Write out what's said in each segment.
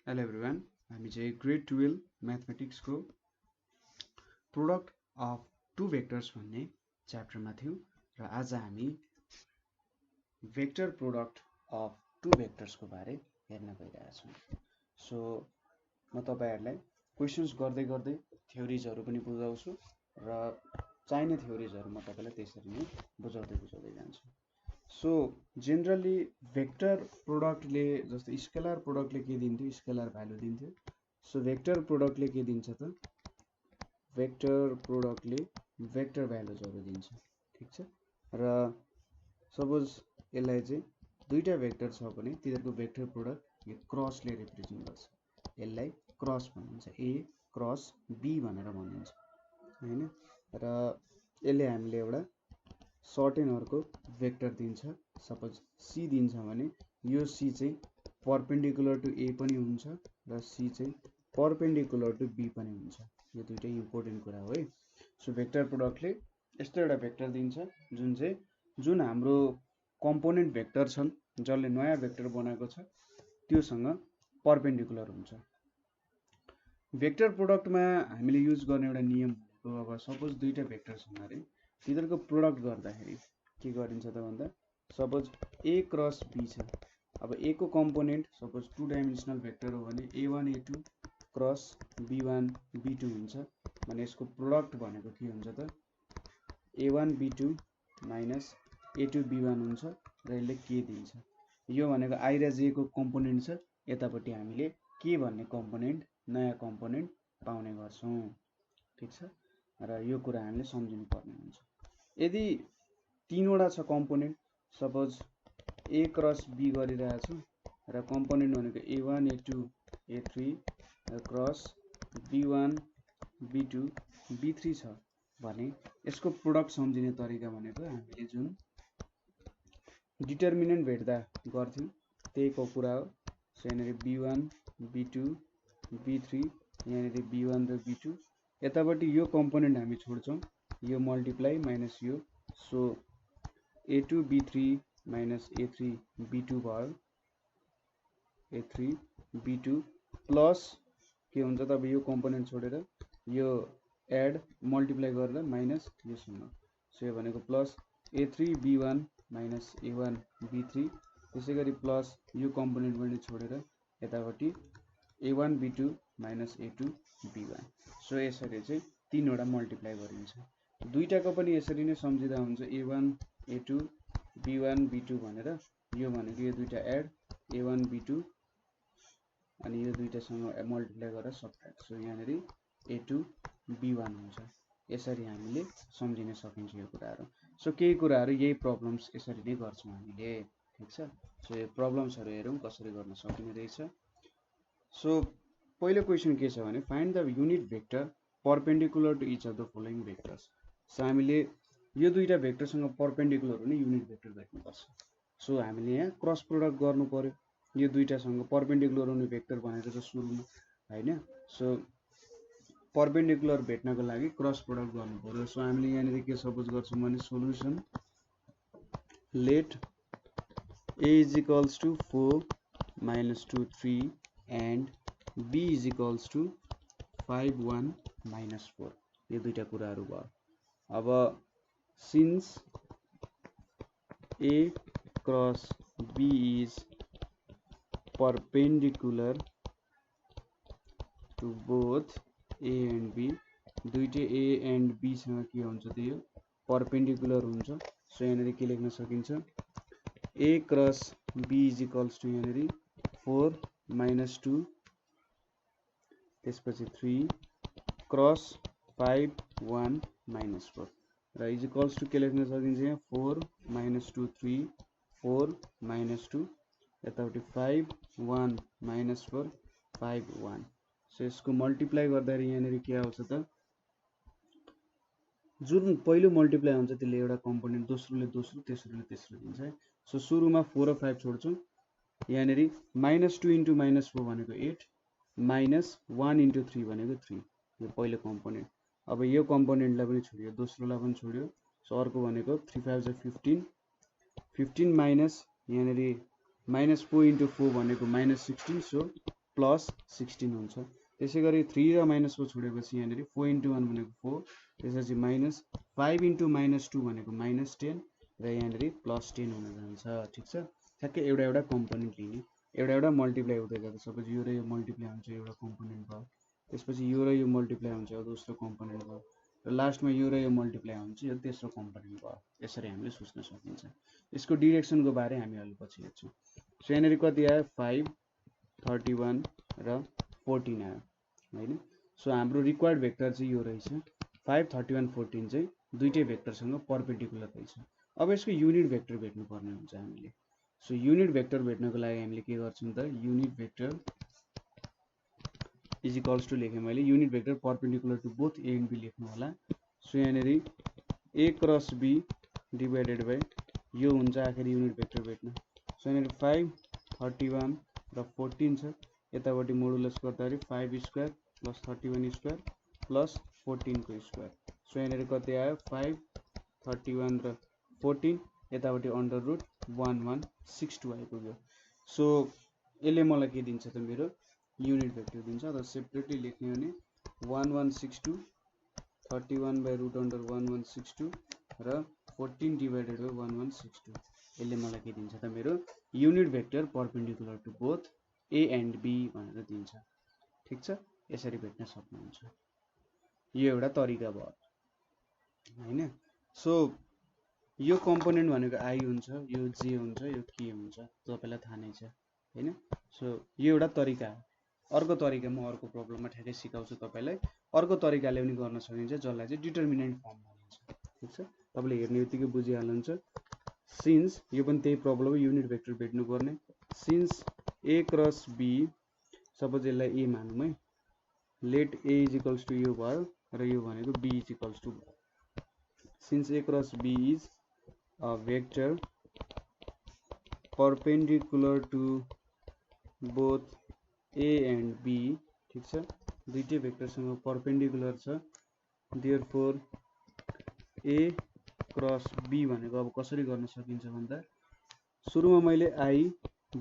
Hello everyone, हामी चाहिँ grade 12 म्याथमेटिक्सको प्रोडक्ट अफ टु भेक्टर्स भन्ने च्याप्टरमा थियौँ र आज हामी भेक्टर प्रोडक्ट अफ टु भेक्टर्सको बारे हेर्न गइरहेछौँ। सो म तपाईहरुलाई क्वेशन्स गर्दै गर्दै थ्योरिजहरु पनि बुझाउँछु र चाहिने थ्योरिजहरु म तपाईलाई त्यसरी नै बुझाउँदै जान्छु। सो जेनरली भेक्टर प्रोडक्टले जस्तो स्केलर प्रोडक्टले के दिन्थ्यो, स्केलर भ्यालु दिन्थ्यो। सो भेक्टर प्रोडक्टले के दिन्छ त, भेक्टर प्रोडक्टले भेक्टर भ्यालुजहरु दिन्छ। ठीक छ, र सपोज यसलाई चाहिँ दुईटा भेक्टर छ भने तिनीहरुको भेक्टर प्रोडक्ट यो क्रसले रिप्रेजेन्ट गर्छ। यसलाई क्रस भनिन्छ, ए क्रस बी भनेर भनिन्छ हैन। र यसले हामीले एउटा सर्टेन अर्को भेक्टर दिन्छ। सपोज सी दिन्छ भने यो सी चाहिँ परपेन्डिकुलर टु ए पनि हुन्छ र सी चाहिँ परपेन्डिकुलर टु बी पनि हुन्छ। यो दुईटै इम्पोर्टेन्ट कुरा हो है। सो भेक्टर प्रोडक्टले यस्तो एउटा भेक्टर दिन्छ जुन हाम्रो कम्पोनेन्ट भेक्टर छन्, जसले नयाँ भेक्टर बनाएको छ त्योसँग परपेन्डिकुलर हुन्छ। भेक्टर प्रोडक्टमा हामीले युज गर्ने एउटा नियम भनेको, अब सपोज दुईटा भेक्टर छन् अरे, तिनीहरुको प्रोडक्ट गर्दाखेरि के गरिन्छ त भन्दा, सपोज ए क्रस बी छ। अब ए को component suppose two dimensional vector हो भने a1 a2 cross b1 b2 हुन्छ भने यसको प्रोडक्ट भनेको के हुन्छ त, a1 b2 minus a2 b1 हुन्छ र यसले के दिन्छ। यो भनेको i र j को कम्पोनेन्ट छ, यतापट्टि हामीले के भन्ने कम्पोनेन्ट, नयाँ कम्पोनेन्ट पाउने गर्छौं। ठीक छ, र यो कुरा हामीले सम्झिनु पर्ने हुन्छ। यदि तीनवटा छ component, suppose A cross B गरिरहेछु र कम्पोनेन्ट भनेको a1 a2 a3 cross b1 b2 b3 छ भने यसको प्रोडक्ट सम्झिने तरिका भनेको हामीले जुन डिटर्मिनेन्ट भेट्दा गर्थ्यौं त्यहीको कुरा हो। सो यहाँनिर b1 b2 b3, यहाँनिर b1 र b2, यतापट्टि यो कम्पोनेन्ट हामी छोड्छौं, यो मल्टिप्लाई माइनस यो। So a2 b3 minus a3 b2 भयो, a3 b2 प्लस के हुन्छ त, अब यो कम्पोनेन्ट छोडेर यो एड मल्टिप्लाई गरेर माइनस योसँग। सो यो भनेको plus a3 b1 minus a1 b3, त्यसैगरी प्लस यो कम्पोनेन्ट पनि छोडेर यतापट्टि a1 b2 minus a2 b1। So यसरी चाहिँ तीनवटा मल्टिप्लाई गरिन्छ। दुईटाको पनि यसरी नै सम्झिदा हुन्छ, a1 a2 b1 b2 भनेर। यो भनेको यो दुईटा एड a1 b2 अनि यो दुईटासँग मल्टिप्लाई गरेर सबट्र्याक्ट। सो यहाँनिर a2 b1 हुन्छ। यसरी हामीले सम्झिन सकिन्छ यो कुराहरु। सो केही कुराहरु यही प्रब्लम्स यसरी नै गर्छौं हामीले। ठीक छ, सो यो प्रब्लम्सहरु हेरौं कसरी गर्न सकिने रहेछ। सो पहिलो क्वेशन के छ भने, find the unit vector perpendicular to each of the following vectors. So हामीले यो दुईटा भेक्टरसँग परपेन्डिकुलर हुने युनिट भेक्टर भेट्नुपर्छ। सो हामीले यहाँ क्रस प्रोडक्ट गर्नु पर्यो यो दुईटासँग परपेन्डिकुलर हुने भेक्टर भनेको छ सुरुमा हैन। सो परपेन्डिकुलर भेट्नको लागि क्रस प्रोडक्ट गर्नु पर्यो। सो हामीले यहाँनिर के सपोज गर्छौं भने, solution let a is equals to 4 minus 2 3 and b is equals to 5 1 minus 4। यो दुईटा कुराहरु भयो। अब since a cross b is perpendicular to both a and b, दुईटै a and b सँग के हुन्छ त, यो परपेन्डिकुलर हुन्छ। सो यहाँनिर के लेख्न सकिन्छ, a cross b is equals to यहाँनिर 4 minus 2 त्यसपछि 3 क्रस 5 1 minus 4 र इज इक्वल्स टु के लेख्न सकिन्छ, यहाँ 4 minus 2 3 4 minus 2 यतापट्टि 5 1 minus 4 5 1। सो यसको मल्टिप्लाई गर्दाखेरि यहाँनिर के आउँछ त, जुन पहिलो मल्टिप्लाई हुन्छ त्यसले एउटा कम्पोनेन्ट दोस्रोले दोस्रो तेस्रोले तेस्रो दिन्छ है। सो सुरुमा 4 र 5 छोड्छौं, यहाँनिर -2 इन्टु -4 भनेको 8 माइनस 1 इन्टु 3 भनेको 3, यो पहिलो कम्पोनेन्ट। अब यो कम्पोनेन्टलाई पनि छोड्यो, दोस्रोलाई पनि छोड्यो। सो अर्को भनेको 3 5 15 15 माइनस यहाँनिर -4 इन्टु 4 भनेको -16। सो प्लस 16 हुन्छ। त्यसै गरी 3 र -4 छोडेपछि यहाँनिर 4 × 1 भनेको 4, त्यसपछि माइनस 5 × -2 भनेको -10 र यहाँनिर +10 हुन जान्छ। ठिक छ, ठ्याक्कै एउटा कम्पोनेन्ट लिने, एउटा मल्टिप्लाई हुँदै जाँदा सपोज यो र यो मल्टिप्लाई हुन्छ एउटा कम्पोनेन्ट भयो, त्यसपछि यो र यो मल्टिप्लाई हुन्छ दोस्रो कम्पोनेन्ट भयो, र लास्टमा यो र यो मल्टिप्लाई हुन्छ यो तेस्रो कम्पोनेन्ट भयो। यसरी हामीले सोच्न सकिन्छ। यसको डिरेक्सनको बारे हामी अलि पछि हेर्छौँ। सो यहाँनिर कति आयो 5, 31 र 14 आयो हैन। सो हाम्रो रिक्वायर्ड भेक्टर चाहिँ यो रहेछ 5, 31, 14 चाहिँ दुईटै भेक्टरसँग परपेन्डिकुलर रहेछ। अब यसको युनिट भेक्टर भेट्नु पर्ने हुन्छ हामीले। सो युनिट भेक्टर भेट्नको लागि हामीले के गर्छौँ त, unit vector is equals to लेखेँ मैले, unit vector perpendicular to both A and B लेख्नु होला। सो यहाँनिर A cross B divided by यो हुन्छ आखिर युनिट भेक्टर भेट्न। सो यहाँनिर 5, 31 र 14 छ, यतापट्टि मोडुलस गर्दाखेरि 5 स्क्वायर प्लस 31 स्क्वायर प्लस 14 को स्क्वायर। सो यहाँनिर कति आयो 5, 31 र 14, यतापट्टि अन्डर रुट 1162 आइपुग्यो। सो यसले मलाई के दिन्छ त, मेरो युनिट भेक्टर दिन्छ। अथवा सेपरेटली लेख्ने हो भने 1162 31 बाई रुट अन्डर 1162 र 14 डिभाइडेड बाई 1162, यसले मलाई के दिन्छ त, मेरो unit vector perpendicular to both A and B भनेर दिन्छ। ठिक छ, यसरी भेट्न सक्नुहुन्छ। यो एउटा तरिका भयो हैन। सो यो कम्पोनेन्ट भनेको आई हुन्छ, यो जे हुन्छ, यो के हुन्छ तपाईलाई थाहा नै छ हैन। सो यो एउटा तरिका हो। अर्को तरिका म अर्को प्रब्लममा ठ्याक्कै सिकाउँछु तपाईलाई। अर्को तरिकाले पनि गर्न सकिन्छ जसलाई चाहिँ डिटर्मिनेन्ट फर्म भनिन्छ। ठिक छ, तपाईले हेर्ने बित्तिकै बुझिहाल्नुहुन्छ। सिन्स यो पनि त्यही प्रब्लम हो, युनिट भेक्टर भेट्नु पर्ने। Since A cross B, suppose यसलाई ए मानौँ है, let A is equals to यो भयो र यो भनेको बी इज इक्वल्स टु भयो। Since A cross B is a vector perpendicular to both A and B, ठिक छ, दुईटै भेक्टरसँग परपेन्डिकुलर छ, देयरफोर ए क्रस बी भनेको अब कसरी गर्न सकिन्छ भन्दा सुरुमा मैले आई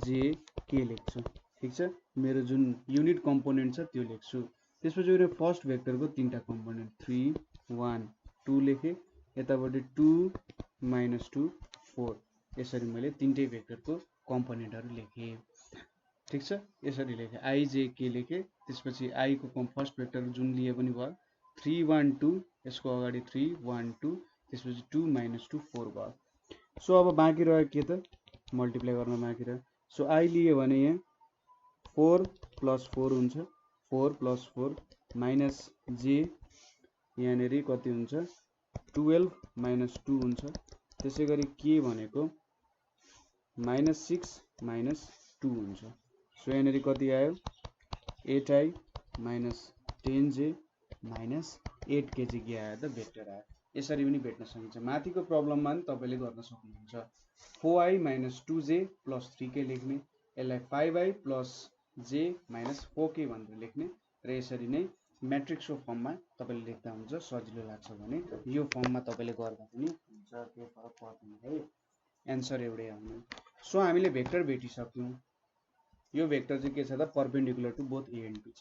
जे के लेख्छु। ठिक छ, मेरो जुन युनिट कम्पोनेन्ट छ त्यो लेख्छु। त्यसपछि मेरो फर्स्ट भेक्टरको तीनटा कम्पोनेन्ट 3, 1, 2 लेखेँ, यतापट्टि 2, -2, 4, यसरी मैले तीनटै भेक्टरको कम्पोनेन्टहरू लेखेँ। ठिक छ, यसरी लेखेँ। आई जे के लेखेँ, त्यसपछि आई को फर्स्ट भेक्टर जुन लिए पनि भयो 3, 1, 2, यसको अगाडि 3, 1, 2, त्यसपछि 2, -2, 4 भयो। सो अब बाँकी रह्यो के त, मल्टिप्लाई गर्न बाँकी रह्यो। सो आई लियो भने यहाँ 4 + 4 हुन्छ, 4 + 4 माइनस जे यहाँनिर कति हुन्छ 12 - 2 हुन्छ। त्यसै गरी के भनेको -6 - 2 हुन्छ। सो यहाँनिर कति आयो 8i - 10j - 8k चाहिँ के आयो त, भेक्टर आयो। यसरी पनि भेट्न सकिन्छ। माथिको प्रब्लममा पनि तपाईले गर्न सक्नुहुन्छ। 4i - 2j + 3k लेख्ने, यसलाई 5i + j - 4k भनेर लेख्ने र यसरी नै म्याट्रिक्सको फर्ममा तपाईले लेख्दा हुन्छ। सजिलो लाग्छ भने यो फर्ममा तपाईले गर्दा पनि हुन्छ, केही फरक पर्दैन है, एन्सर एउटै आउने। सो हामीले भेक्टर भेटिसक्यौं। यो भेक्टर चाहिँ के छ त, perpendicular to both A and B छ।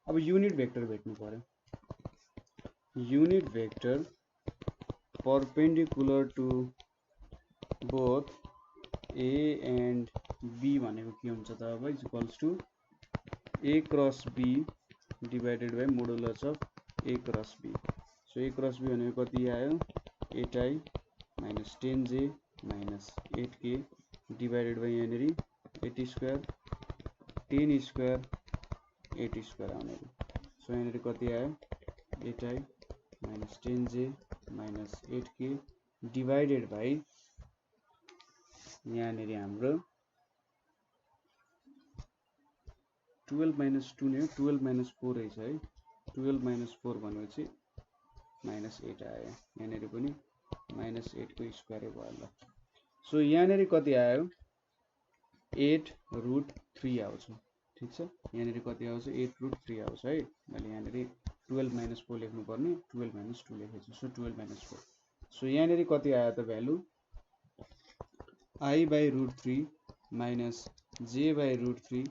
अब युनिट भेक्टर भेट्नु पर्यो। Unit vector perpendicular to both A and B भनेको के हुन्छ त, अब is equals to A cross B divided by modulus of A cross B. So A cross B भनेको कति आयो 8i - 10j - 8k divided by यहाँनिर 8 स्क्वायर 10 स्क्वायर 8 स्क्वायर आउने। सो यहाँनिर कति आयो 8i - 10j - 8k divided by यहाँनिर हाम्रो 12 - 2 नै हो, 12 - 4 रहेछ है। 12 - 4 भनेपछि -8 आयो। यहाँनिर पनि -8 को स्क्वायर भयो ल। सो यहाँनिर कति आयो 8√3 आउँछ। ठिक छ, यहाँनिर कति आउँछ 8√3 आउँछ है। मैले यहाँनिर 12 - 4 लेख्नु पर्ने, 12 - 2 लेखेछु। सो 12 - 4। सो यहाँनिर कति आयो त value i/√3 - j/√3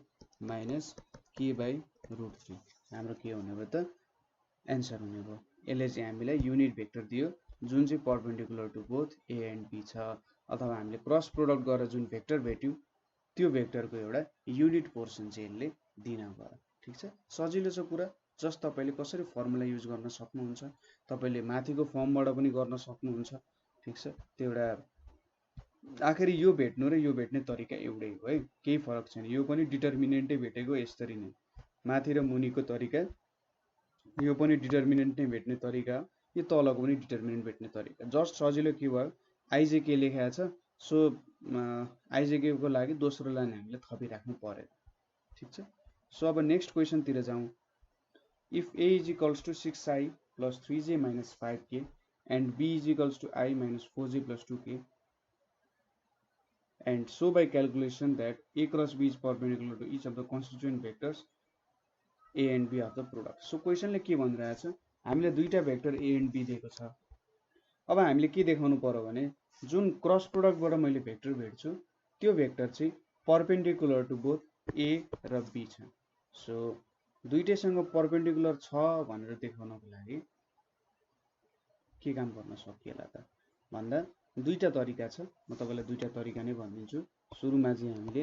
- k by √3 हाम्रो के हुने भयो त एन्सर हुने भयो। यसले चाहिँ हामीलाई युनिट भेक्टर दियो जुन चाहिँ perpendicular to both A and B छ, अथवा हामीले क्रस प्रोडक्ट गरेर जुन भेक्टर भेट्यौँ त्यो भेक्टरको एउटा युनिट पोर्सन चाहिँ यसले दिन गयो। ठिक छ, सजिलो छ कुरा। जस्ट तपाईँले कसरी फर्मुला युज गर्न सक्नुहुन्छ, तपाईँले माथिको फर्मबाट पनि गर्न सक्नुहुन्छ। ठिक छ, त्यो एउटा आखिरी यो भेट्नु र यो भेट्ने तरिका एउटै हो है, केही फरक छैन। यो पनि डिटर्मिनेन्टै भेटेको यसरी नै, माथि र मुनिको तरिका, यो पनि डिटर्मिनेन्ट नै भेट्ने तरिका, यो तलको पनि डिटर्मिनेन्ट भेट्ने तरिका। जस्ट सजिलो के भयो, आइजेके लेखेको छ, सो आइजेके को लागि दोस्रो लाइन हामीले थपिराख्नु परेन। ठिक छ, सो अब नेक्स्ट क्वेसनतिर जाउँ। If A is equals to 6i + 3j - 5k and b is equals to I - 4j + 2k, and so by calculation that a cross b is perpendicular to each of the constituent vectors a and b of the product. So क्वेसनले के भनिरहेको छ, हामीले दुईटा vector a and b दिएको छ। अब हामीले के देखाउनु पर्यो भने जुन क्रस प्रोडक्टबाट मैले भेक्टर भेट्छु त्यो भेक्टर चाहिँ परपेन्डिकुलर टु बोथ a र b छ। सो दुईटैसँग परपेन्डिकुलर छ भनेर देखाउनको लागि के काम गर्न सकिएला त भन्दा दुईटा तरिका छ। म तपाईलाई दुईटा तरिका नै भनिदिन्छु। सुरुमा चाहिँ हामीले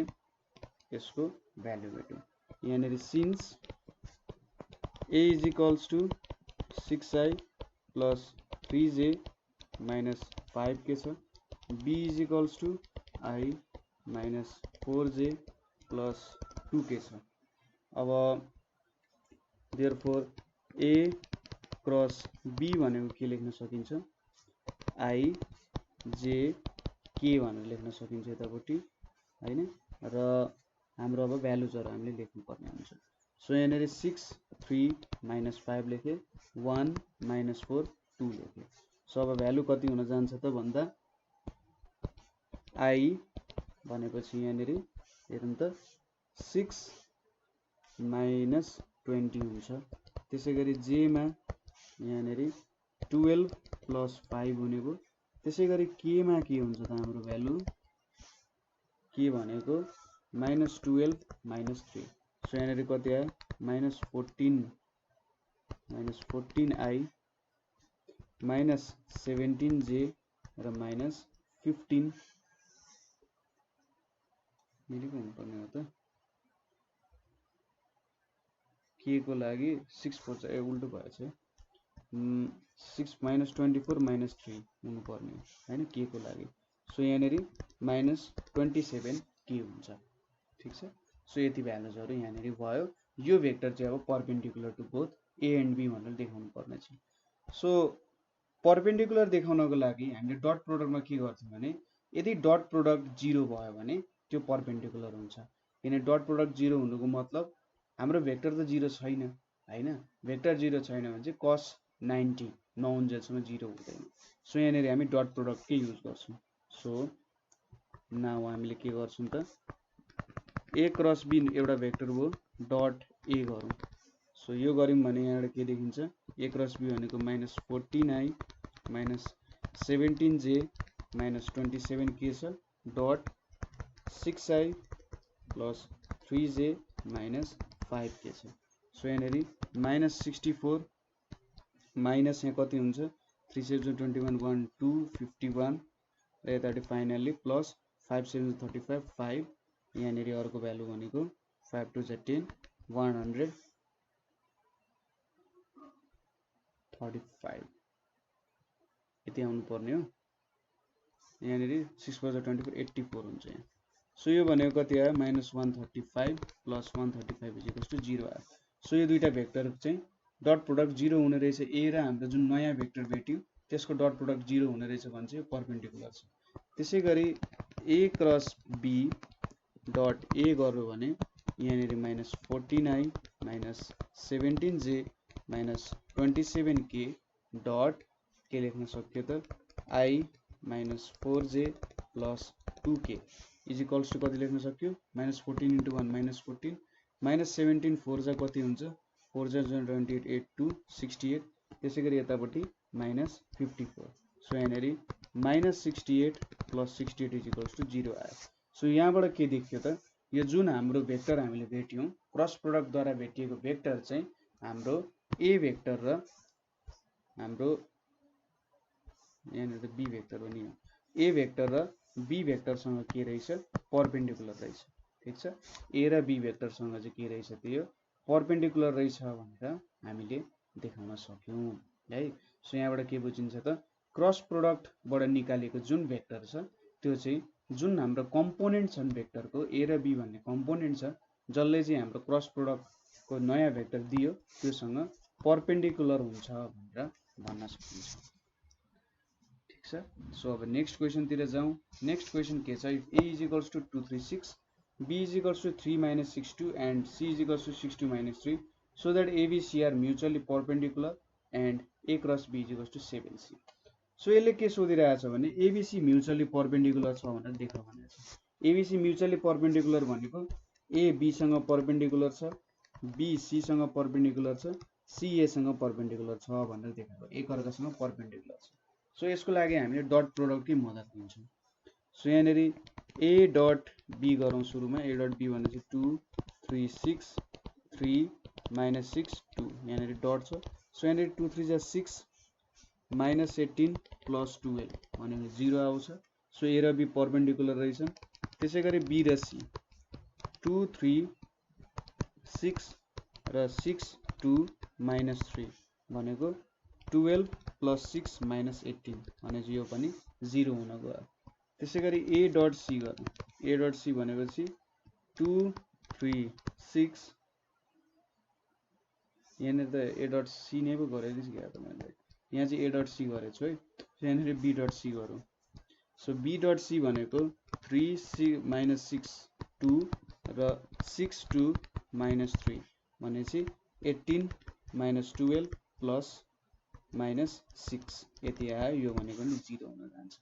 यसको भ्यालु भेट्यौँ। यहाँनेरि since a is equals to 6i + 3j - 5k छ, b is equals to I - 4j + 2k छ। अब therefore a क्रस b भनेको के लेख्न सकिन्छ, I j k भनेर लेख्न सकिन्छ यतापट्टि हैन। र हाम्रो अब भ्यालुजहरु हामीले लेख्नु पर्ने हुन्छ। सो यहाँनेरि 6 3 - 5 लेखे, 1 - 4 2 लेखे। सो अब भ्यालु कति हुन जान्छ त भन्दा I भनेपछि यहाँनेरि हेरौँ त 6 - 20 हुन्छ। त्यसैगरी j मा यहाँनेरि 12 + 5 हुने भयो। त्यसैगरी k मा के हुन्छ त हाम्रो भ्यालु, k भनेको -12 - 3। सो यहाँनेरि कति आयो, -14 -14i -17j र -15 मिलेको हुनुपर्ने हो त। k को लागि 6 4 उल्टो भएछ, 6 -24 - 3 हुनुपर्ने हैन k को लागि। सो यहाँनेरि -27k हुन्छ। ठीक छ, सो यति भ्यालुजहरु यहाँनेरि भयो। यो भेक्टर चाहिँ अब perpendicular to both a and b भनेर देखाउनु पर्ने छ। सो परपेन्डिकुलर देखाउनको लागि हामीले डट प्रोडक्टमा के गर्थ्यौं भने यदि डट प्रोडक्ट 0 भयो भने त्यो परपेन्डिकुलर हुन्छ। किन डट प्रोडक्ट 0 हुनुको मतलब हाम्रो भेक्टर त 0 छैन हैन, भेक्टर 0 छैन भने चाहिँ cos 90 नहुन्जेलसम्म 0 हुँदैन। सो यहाँनेरि हामी डट प्रोडक्ट के युज गर्छौं। सो नाउ हामीले के गर्छौं त, a क्रस b एउटा भेक्टर हो, डट a गरौँ। सो यो गर्यौं भने यहाँबाट के देखिन्छ, a क्रस b भनेको -14i -17j -27k छ, डट 6i + 3j -5k छ। सो यहाँनेरि -64 माइनस यहाँ कति हुन्छ, 3 7 21 1 2 51 र यतापट्टि फाइनल्ली प्लस 5 7 35 5, यहाँनेरि अर्को भ्यालु भनेको 5 2 10 135 यति आउनु पर्ने हो। यहाँनेरि 6 4 24 84 हुन्छ यहाँ। सो यो भनेको कति आयो, -135 + 135 = 0 आयो। सो यो दुईटा भेक्टर चाहिँ डट प्रोडक्ट 0 हुने रहेछ। a र हाम्रो जुन नयाँ भेक्टर भेट्यो त्यसको डट प्रोडक्ट 0 हुने रहेछ भने चाहिँ परपेन्डिकुलर छ। त्यसैगरी a cross b dot a गर्यो भने यहाँनेरि -14i -17j -27k डट के लेख्न सक्यो त, I -4j + 2k = कति लेख्न सक्यो, -14 × 1 -14 -17 4 जा कति हुन्छ, 4 जा 28 8 2 68, त्यसैगरी यतापट्टि -54। सो यहाँनेरि -68 + 68 = 0 आयो। सो यहाँबाट के देखियो त, यो जुन हाम्रो भेक्टर हामीले भेट्यौं क्रस प्रोडक्ट द्वारा भेटिएको भेक्टर चाहिँ हाम्रो ए भेक्टर र हाम्रो यहाँनिर बी भेक्टर पनि हो ए भेक्टर र बी भेक्टरसँग के रहेछ परपेन्डिकुलर रहेछ ठीक छ ए र बी भेक्टरसँग चाहिँ के रहेछ त्यो परपेन्डिकुलर रहेछ भनेर हामीले देखाउन सक्यौं है सो यहाँबाट के बुझिन्छ त क्रस प्रोडक्टबाट निकालेको जुन भेक्टर छ त्यो चाहिँ जुन हाम्रो कम्पोनेन्ट छन् भेक्टरको ए र बी भन्ने कम्पोनेन्ट छ जसले चाहिँ हाम्रो क्रस प्रोडक्टको नयाँ भेक्टर दियो त्योसँग परपेन्डिकुलर हुन्छ भनेर भन्न सकिन्छ ठीक छ सो अब नेक्स्ट क्वेशन तिर जाउँ नेक्स्ट क्वेशन के छ a = 2 3 6 b = 3 - 6 2 and c = 6 2 - 3 so that ABC are mutually perpendicular and a cross b = 7c so यसले के सोधिरहेछ भने एबीसी म्युचुअली परपेन्डिकुलर छ भनेर देखाउ भनेको छ एबीसी म्युचुअली परपेन्डिकुलर भनेको ए बी सँग परपेन्डिकुलर छ बी सी सँग परपेन्डिकुलर छ सी ए सँग परपेन्डिकुलर छ भनेर देखाएको एक अर्कासँग परपेन्डिकुलर छ सो यसको लागि हामीले डट प्रोडक्टकै मद्दत लिन्छौं सो यहाँनेरि ए डट बी गरौँ सुरुमा ए डट बी भनेपछि 2 3 6 3 - 6 2 यहाँनेरि डट छ सो यहाँनेरि 2 3 जा 6 -18 + 12 भनेको 0 आउँछ सो ए र बी परपेन्डिकुलर रहेछन् त्यसैगरी बी र सी 2 3 6 र 6 2 - 3 भनेको 12 + 6 - 18 भनेपछि यो पनि 0 हुन गयो त्यसैगरी ए डट सी गर्नु ए डट सी भनेपछि 2 3 6 यहाँनिर त ए डट सी नै पो गरेको थिएँ त मैले यहाँ चाहिँ ए डट सी गरेको छु है यहाँनिर बी डट सी गरौँ सो बी डट सी भनेको 3 - 6 2 र 6 2 - 3 भनेपछि 18 - 12 + -6 यति आयो यो भनेको नि 0 हुन जान्छ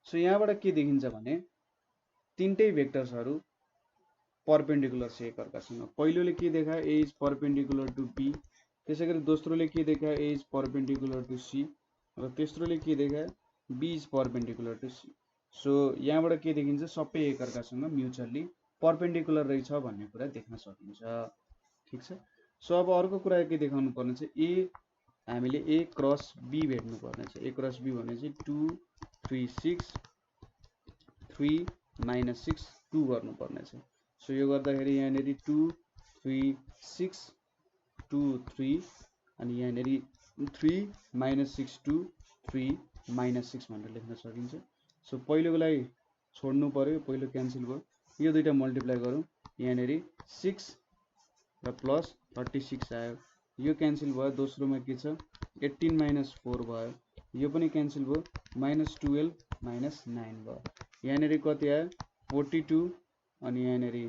सो यहाँबाट के देखिन्छ भने तीनटै भेक्टर्सहरू परपेन्डिकुलर छ एक अर्कासँग पहिलोले के देखायो A is perpendicular to B त्यसैगरी दोस्रोले के देखायो A is perpendicular to C र तेस्रोले के देखायो B is perpendicular to C so यहाँबाट के देखिन्छ सबै एक अर्कासँग म्युचुअली परपेन्डिकुलर रहेछ भन्ने कुरा देख्न सकिन्छ ठीक छ सो अब अर्को कुरा के देखाउनु पर्ने छ ए हामीले ए क्रस बी भेट्नु पर्ने छ ए क्रस बी भने चाहिँ 2 3 6 3 - 6 2 गर्नु पर्ने छ सो यो गर्दाखेरि यहाँनेरि 2 3 6 2 3 अनि यहाँनेरि 3 - 6 2 3 - 6 भनेर लेख्न सकिन्छ सो पहिलोको लागि छोड्नु पर्यो पहिलो क्यान्सल भयो यो दुईटा मल्टिप्लाई गरौँ यहाँनेरि 6 र प्लस 36 आयो यो क्यान्सल भयो दोस्रोमा के छ 18 - 4 भयो यो पनि क्यान्सल भयो -12 - 9 भयो यहाँनेरि कति आयो 42 अनि यहाँनेरि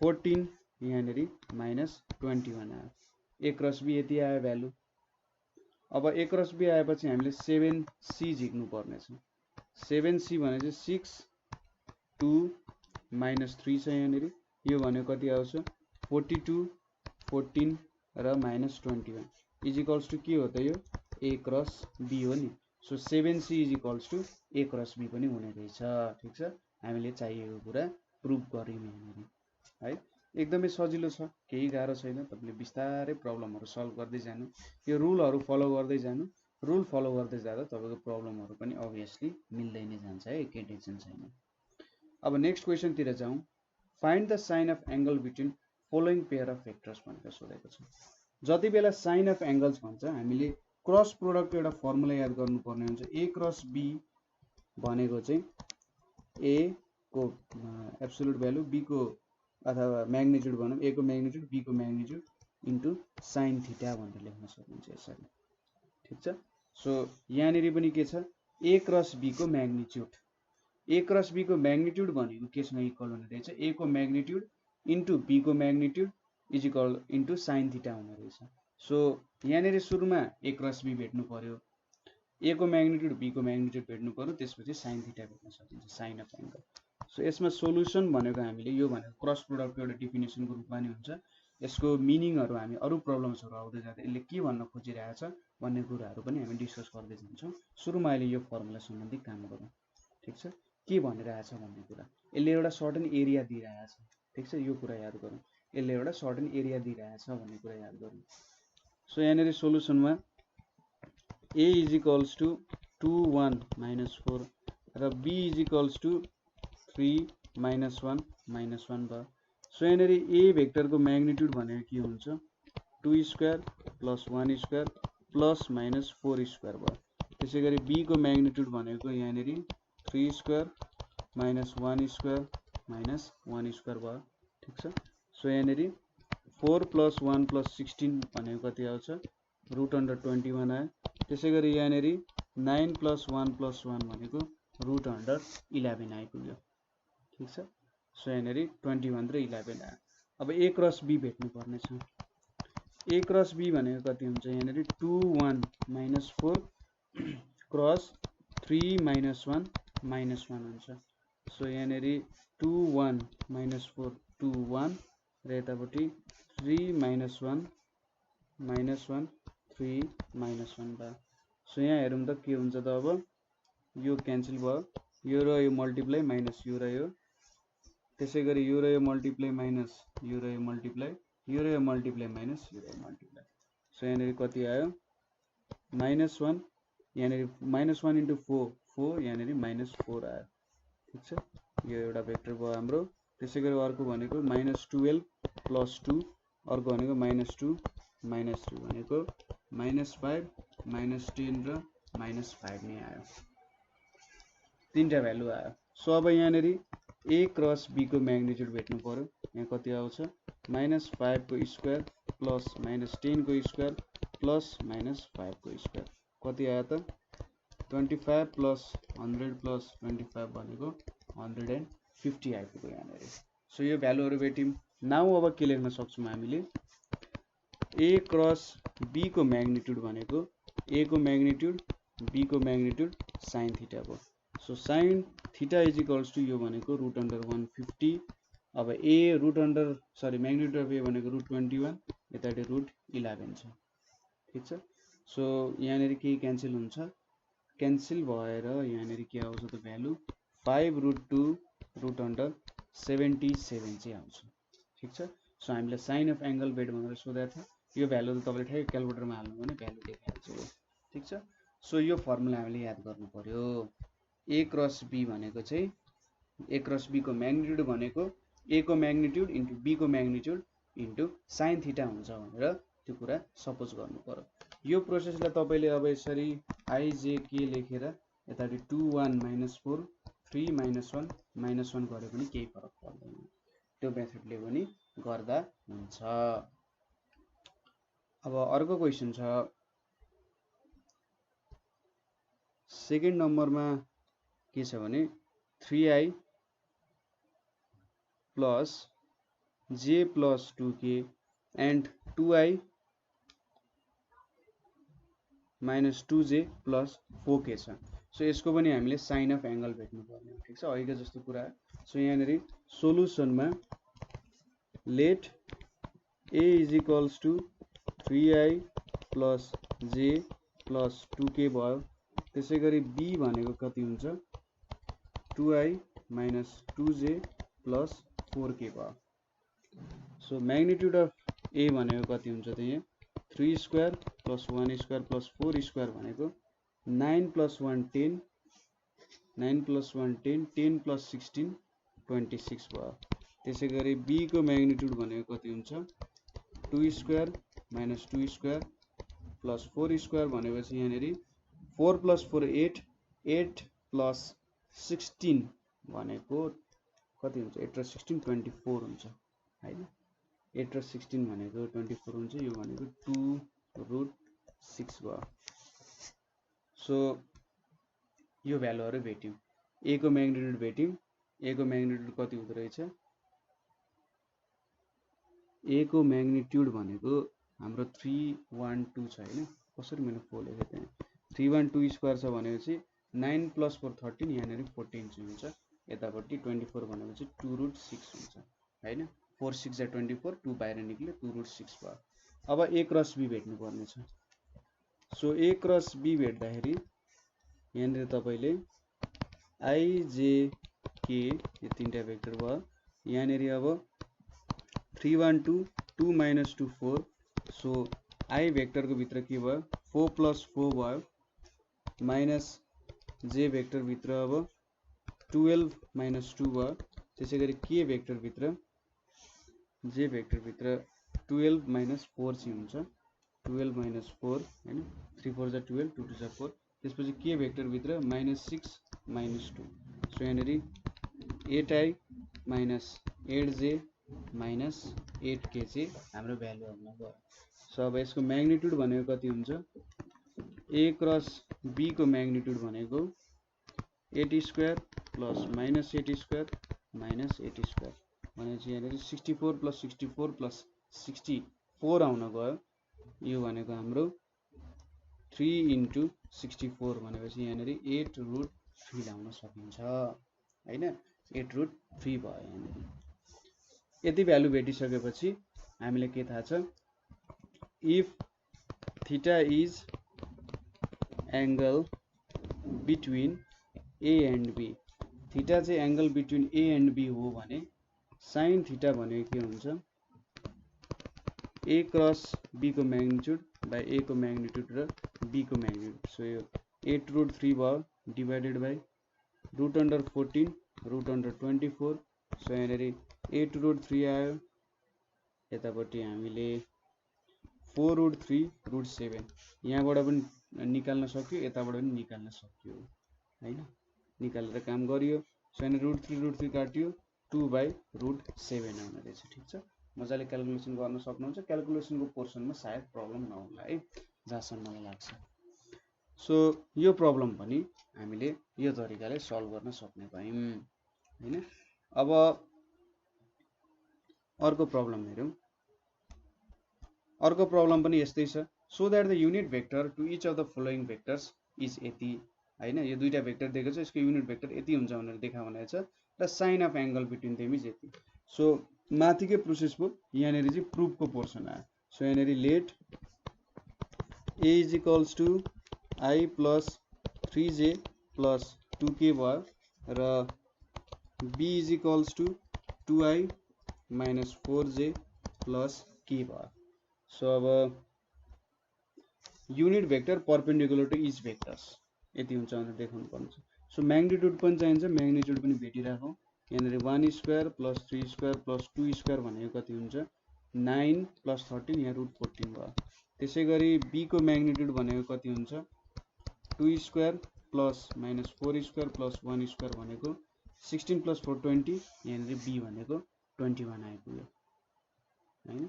14 यहाँनेरि -21 आयो ए क्रस बी यति आयो भ्यालु अब ए क्रस बी आएपछि हामीले 7c झिक्नु पर्ने छ 7c भने चाहिँ 6 2 -3 छ यहाँनेरि यो भनेको कति आउँछ 42 14 र -21 इज के हो त यो ए क्रस बी हो नि so 7c is A cross B पनि हुने रहेछ ठीक छ हामीले चाहिएको कुरा प्रुभ गर्यौं यहाँनेरि है एकदमै सजिलो छ केही गाह्रो छैन तपाईले बिस्तारै प्रब्लमहरु सल्भ गर्दै जानु यो रुलहरु फलो गर्दै जानु रुल फलो गर्दै जाँदा तपाईको प्रब्लमहरु पनि obviously मिल्दै नै जान्छ है केही टेन्सन छैन अब नेक्स्ट क्वेशन तिर जाउँ find the sine of angle between following pair of vectors भनेर सोधेको छ जति बेला साइन अफ एंगल्स भन्छ हामीले क्रस प्रोडक्ट एउटा फर्मुला याद गर्नुपर्ने हुन्छ a क्रस b भनेको चाहिँ a को एब्सोल्युट भ्यालु b को अथवा म्याग्निट्युड भनौं a को म्याग्निट्युड b को म्याग्निट्युड इन्टु sin थीटा भनेर लेख्न सकिन्छ यसरी ठीक छ सो यहाँनेरि पनि के छ a क्रस b को म्याग्निट्युड a क्रस b को म्याग्निट्युड भनेको केसँग इक्वल हुने रहेछ a को म्याग्निट्युड इन्टु b को magnitude is equal into sin theta हुने रहेछ सो यहाँनेरि सुरुमा a क्रस b भेट्नु पर्यो a को म्याग्निट्युड b को म्याग्निट्युड भेट्नु पर्यो त्यसपछि sin थीटा भेट्न सकिन्छ साइन अफ एंगल सो यसमा सोलुसन भनेको हामीले यो भनेको क्रस प्रोडक्ट एउटा डेफिनेसनको रूपमा नै हुन्छ यसको मिनिङहरु हामी अरु प्रब्लम्सहरु आउँदै जाँदा यसले के भन्न खोजिरहेको छ भन्ने कुराहरु पनि हामी डिस्कस गर्दै जान्छौं सुरुमा अहिले यो फर्मुला सम्बन्धी काम गरौँ ठीक छ के भनिरहेछ भन्ने कुरा। यसले एउटा सर्टेन एरिया दिइरहेछ, ठिक छ, यो कुरा याद गरौँ। यसले एउटा सर्टेन एरिया दिइरहेछ भन्ने कुरा याद गरौँ। सो यहाँनिर सोलुसनमा a इज इक्वल्स टु 2 1 -4 र b इज इक्वल्स टु 3 -1 -1 भयो। सो यहाँनिर a भेक्टरको म्याग्निट्युड भनेको के हुन्छ, 2 square plus 1 square plus minus 4 square भयो। त्यसै गरी b को म्याग्निट्युड भनेको यहाँनिर 3 square minus 1 square minus 1 square भयो, ठिक छ। सो यहाँनिर 4 प्लस 1 प्लस 16 भनेको कति आउँछ, √21 आयो। त्यसै गरी यहाँनिर 9 प्लस 1 प्लस 1 भनेको √11 आइपुग्यो, ठिक छ। सो यहाँनिर 21 र 11 आयो। अब a क्रस b भेट्नु पर्ने छ। a क्रस b भनेको कति हुन्छ, यहाँनिर 2 1 -4 क्रस 3 -1 -1 हुन्छ। सो यहाँनिर 2 1 -4 2 1 र यतापट्टि 3 -1 -1 3 -1 भयो। सो यहाँ हेरौँ त के हुन्छ त, अब यो क्यान्सल भयो, यो र यो मल्टिप्लाई माइनस यो र यो, त्यसै गरी यो र यो मल्टिप्लाई माइनस यो र यो मल्टिप्लाई, यो र यो मल्टिप्लाई माइनस यो र यो मल्टिप्लाई। सो यहाँनिर कति आयो, -1, यहाँनिर -1 इन्टु 4 4, यहाँनिर -4 आयो, ठिक छ। यो एउटा भेक्टर भयो हाम्रो। त्यसै गरी अर्को भनेको -12 प्लस 2, अर्को भनेको -2 -3 भनेको -5 -10 र -5 नै आयो, तीनटा भ्यालु आयो। सो अब यहाँनिर a क्रस b को म्याग्निट्युड भेट्नु पर्यो। यहाँ कति आउँछ, -5 को स्क्वायर प्लस -10 को स्क्वायर प्लस -5 को स्क्वायर, कति आयो त, 25 प्लस 100 प्लस 25 भनेको 150 आइपुग्यो यहाँनिर। सो यो भ्यालुहरू भेट्यौँ। नाउ अब के लेख्न सक्छौँ हामीले, a क्रस b को म्याग्निट्युड भनेको a को म्याग्निट्युड b को म्याग्निट्युड साइन थीटा भयो। So sine theta is equals to यो भनेको √150। अब म्याग्निट्युड अफ a भनेको √21, यतापट्टि √11 छ, ठिक छ। सो यहाँनिर के क्यान्सल हुन्छ, क्यान्सल भएर यहाँनिर के आउँछ त भ्यालु 5√2 √77 चाहिँ आउँछ, ठिक छ। सो हामीले साइन अफ एङ्गल भेट भनेर सोधेको थियो। यो भ्यालु त तपाईँले ठ्याक्कै क्यालकुलेटरमा हाल्नु भने भ्यालु देखाइहाल्छ यो, ठिक छ। सो यो फर्मुला हामीले याद गर्नु पर्यो। a क्रस b भनेको चाहिँ a क्रस b को म्याग्निट्युड भनेको a को म्याग्निट्युड इन्टु b को म्याग्निट्युड इन्टु साइन थीटा हुन्छ भनेर त्यो कुरा सपोज गर्नु पर्यो। यो प्रोसेसलाई तपाईँले अब यसरी ijk लेखेर यतापट्टि 2 1 -4 3 -1 -1 गरे पनि केही फरक पर्दैन, त्यो मेथडले पनि गर्दा हुन्छ। अब अर्को क्वेसन छ, सेकेन्ड नम्बरमा के छ भने 3i plus j plus 2k and 2i minus 2j plus 4k छ। सो यसको पनि हामीले साइन अफ एङ्गल भेट्नु पर्ने, ठिक छ, अघिको जस्तो कुरा। सो यहाँनिर सोलुसनमा let a is equals to 3i plus j plus 2k भयो। त्यसै गरी b भनेको कति हुन्छ, 2i minus 2j plus 4k भयो। सो म्याग्निट्युड अफ a भनेको कति हुन्छ त, यहाँ 3 square plus 1 square plus 4 square भनेको 9 प्लस 1 10, 9 प्लस 1 10, 10 प्लस 16 26 भयो। त्यसै गरी b को म्याग्निट्युड भनेको कति हुन्छ, 2 square minus 2 square plus 4 square भनेपछि यहाँनिर 4 प्लस 4 8, 8 प्लस 16 भनेको कति हुन्छ, 8 र 16 24 हुन्छ हैन। 8 र 16 भनेको 24 हुन्छ, यो भनेको 2√6 भयो। सो यो भ्यालुहरू भेट्यौँ। a को म्याग्निट्युड भेट्यौँ। a को म्याग्निट्युड कति हुँदो रहेछ, a को म्याग्निट्युड भनेको हाम्रो 312 छ हैन, कसरी मैले 4 लेखेँ त्यहाँ, 312 स्क्वायर छ भनेपछि 9 प्लस 4 13, यहाँनिर 14 चाहिँ हुन्छ, यतापट्टि 24 भनेपछि 2√6 हुन्छ हैन। 4 6 जा 24, 2 बाहिर निक्ल्यो, 2√6 भयो। अब a क्रस b भेट्नु पर्ने छ। सो a क्रस b भेट्दाखेरि यहाँनिर तपाईँले आई जे के यो तीनटा भेक्टर भयो। यहाँनेरि अब 3 1 2 2 - 2 4 सो आई भेक्टरको भित्र के भयो 4 + 4 भयो माइनस जे भेक्टर भित्र अब 12 - 2 भयो। त्यसैगरी के भेक्टर भित्र जे भेक्टर भित्र 12 - 4 चाहिँ हुन्छ 12 - 4 हैन 3 4 जा 12 2 2 जा 4 त्यसपछि के भेक्टर भित्र -6 - 2 सो यहाँनेरि 8i - 8j - 8k चाहिँ हाम्रो भ्यालु आउन गयो। सो अब यसको म्याग्निट्युड भनेको कति हुन्छ a क्रस b को म्याग्निट्युड भनेको 8² प्लस -8² -8² भनेपछि यहाँनेरि 64 + 64 + 64 आउन गयो। यो भनेको हाम्रो 3 × 64 भनेपछि यहाँनेरि 8√3 ल्याउन सकिन्छ हैन 8√3 भयो यहाँनेरि। यति भ्यालु भेटिसकेपछि हामीले के थाहा छ if theta is angle between A and B theta चाहिँ angle between A and B हो भने sin थीटा भनेको के हुन्छ a क्रस b को म्याग्निट्युड बाइ a को म्याग्निट्युड र b को म्याग्निट्युड। सो यो 8√3 भयो डिवाइडेड बाइ √14 √24 सो यहाँनेरि 8√3 आयो। यतापट्टि हामीले 4√3 √7 यहाँबाट पनि निकाल्न सक्यो यताबाट पनि निकाल्न सक्यो हैन निकालेर काम गरियो। सो यहाँ √3 काट्यो 2/√7 आउन रहेछ। ठीक छ मजाले क्याल्कुलेसन गर्न सक्नुहुन्छ। क्याल्कुलेसनको पोर्सनमा सायद प्रब्लम नहोला है जहाँसम्म मलाई लाग्छ। सो यो प्रब्लम पनि हामीले यो तरिकाले सल्भ गर्न सक्ने भयौं हैन। अब अर्को प्रब्लम हेरौं। अर्को प्रब्लम पनि यस्तै छ so that the unit vector to each of the following vectors is यति हैन यो दुईटा भेक्टर दिएको छ यसको युनिट भेक्टर यति हुन्छ भनेर देखा भनेको छ र sine of angle between them is यति। सो माथिकै प्रोसेस भयो यहाँनेरि चाहिँ प्रुफको पोर्सन आयो। सो यहाँनेरि let a is equals to i plus 3j plus 2k भयो र b is equals to 2i minus 4j plus k भयो। सो अब unit vector perpendicular to each vectors यति हुन्छ भनेर देखाउनु पर्छ। सो म्याग्निट्युड पनि चाहिन्छ म्याग्निट्युड पनि भेटिराखौँ। यहाँनेरि 1² प्लस 3² प्लस 2² भनेको कति हुन्छ 9 प्लस 13 यहाँ √14 भयो। त्यसैगरी b को म्याग्निट्युड भनेको कति हुन्छ 2² प्लस -4² प्लस 1² भनेको 16 प्लस 4 20 यहाँनेरि b भनेको 21 आइपुग्यो हैन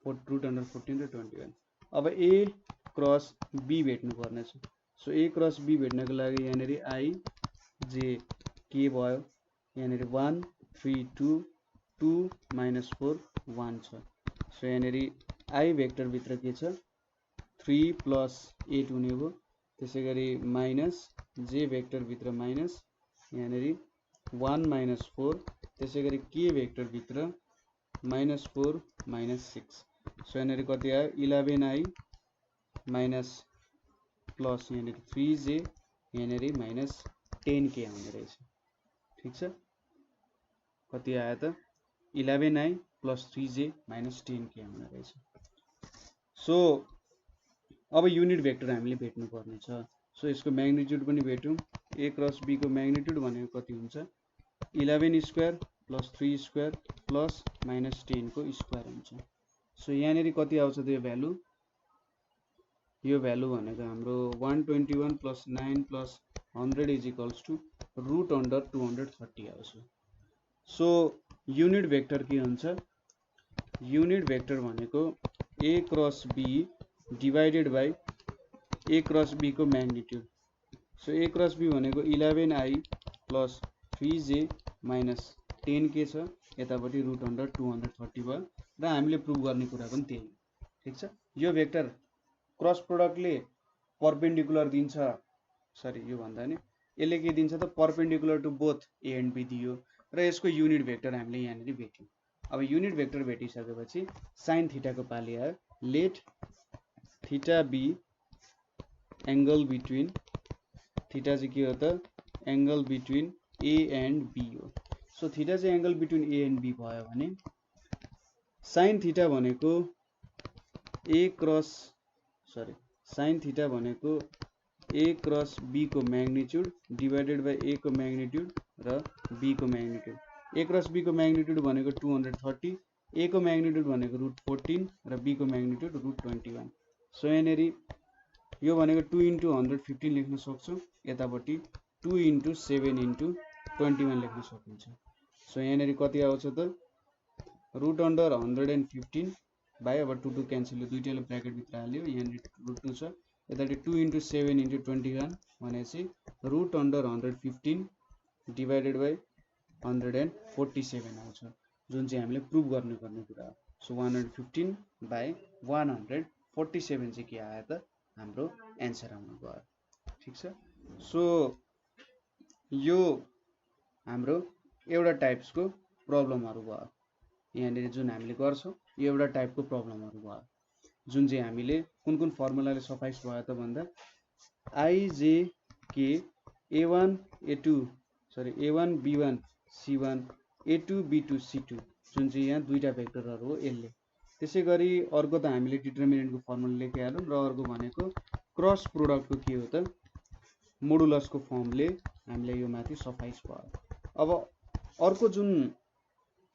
√14 र 21। अब a क्रस b भेट्नु पर्ने छ। सो a क्रस b भेट्नको लागि यहाँनेरि i j k भयो यहाँनेरि 1 3 2 2 -4 1 छ। सो यहाँनेरि i भेक्टर भित्र के छ 3 प्लस 8 हुने भयो। त्यसैगरी माइनस j भेक्टर भित्र माइनस यहाँनेरि 1 -4 त्यसैगरी k भेक्टर भित्र -4 -6 सो यहाँनेरि कति आयो 11i माइनस प्लस यहाँनेरि 3j यहाँनेरि माइनस 10k आउने रहेछ। ठीक छ कति आयो त 11i plus 3j minus 10k आउने रहेछ। सो अब युनिट भेक्टर हामीले भेट्नु पर्ने छ। सो यसको म्याग्निट्युड पनि भेट्यौं a क्रस b को म्याग्निट्युड भनेको कति हुन्छ 11² प्लस 3² प्लस -10 को स्क्वायर हुन्छ। सो यहाँनेरि कति आउँछ त यो भ्यालु भनेको हाम्रो 121 plus 9 plus 100 is equals to √230 आउँछ। सो युनिट भेक्टर के हुन्छ युनिट भेक्टर भनेको a cross b divided by a cross b को magnitude. So a cross b भनेको 11i plus 3j minus 10k छ यतापट्टि √230 भयो र हामीले प्रुभ गर्ने कुरा पनि त्यही हो। ठीक छ यो भेक्टर क्रस प्रोडक्टले परपेंडिकुलर दिन्छ सरी यो भन्दा नि यसले के दिन्छ त perpendicular to both a and b दियो र यसको युनिट भेक्टर हामीले यहाँनेरि भेट्यौं। अब युनिट भेक्टर भेटिसकेपछि साइन थीटाको पाली आयो let theta be angle between theta चाहिँ के हो त angle between A and B हो। सो थीटा चाहिँ angle between A and B भयो भने साइन थीटा भनेको साइन थीटा भनेको ए क्रस बी को म्याग्निट्युड डिवाइडेड बाई ए को म्याग्निट्युड र बी को म्याग्निट्युड। ए क्रस बी को म्याग्निट्युड भनेको 230, ए को म्याग्निट्युड भनेको √14 र बी को म्याग्निट्युड √21। सो यहाँनिर यो भनेको 2 × 115 लेख्न सक्छौँ, यतापट्टि 2 × 7 × 21 लेख्न सकिन्छ। सो यहाँनिर कति आउँछ त √115 बाई, अब 2 क्यान्सल, यो दुईटैले ब्र्याकेट भित्र हाल्यो, यहाँनिर √2 छ, यतापट्टि 2 × 7 × 21 भनेपछि √115 डिवाइडेड बाई 147 आउँछ, जुन चाहिँ हामीले प्रुभ गर्नुपर्ने कुरा हो। सो 115 बाई 147 चाहिँ के आयो त हाम्रो एन्सर आउनु भयो। ठिक छ। सो यो हाम्रो एउटा टाइप्सको प्रब्लमहरु भयो। यहाँनिर जुन हामीले गर्छौं यो एउटा टाइपको प्रब्लमहरु भयो, जुन चाहिँ हामीले कुन फर्मुलाले सफाइस भयो त भन्दा IJK A1 B1 C1 A2 B2 C2 जुन चाहिँ यहाँ दुईटा भेक्टरहरु हो यसले। त्यसैगरी अर्को त हामीले डिटरमिनेन्टको फर्मुला लेखिहाल्यौं र अर्को भनेको क्रस प्रोडक्टको के हो त मोडुलसको फर्मले हामीले यो माथि सफाइस भयो। अब अर्को जुन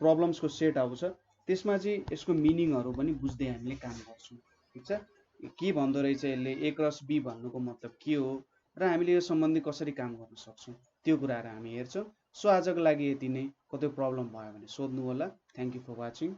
प्रब्लम्सको सेट आउँछ त्यसमा चाहिँ यसको मिनिङहरु पनि बुझ्दै हामीले काम गर्छौं। ठीक छ, के भन्दो रहेछ यसले, ए क्रस बी भन्नुको मतलब के हो र हामीले यो सम्बन्धी कसरी काम गर्न सक्छौं त्यो कुराहरु हामी हेर्छौं। सो आजको लागि यति नै। कतै प्रब्लम भयो भने सोध्नु होला। Thank you for watching.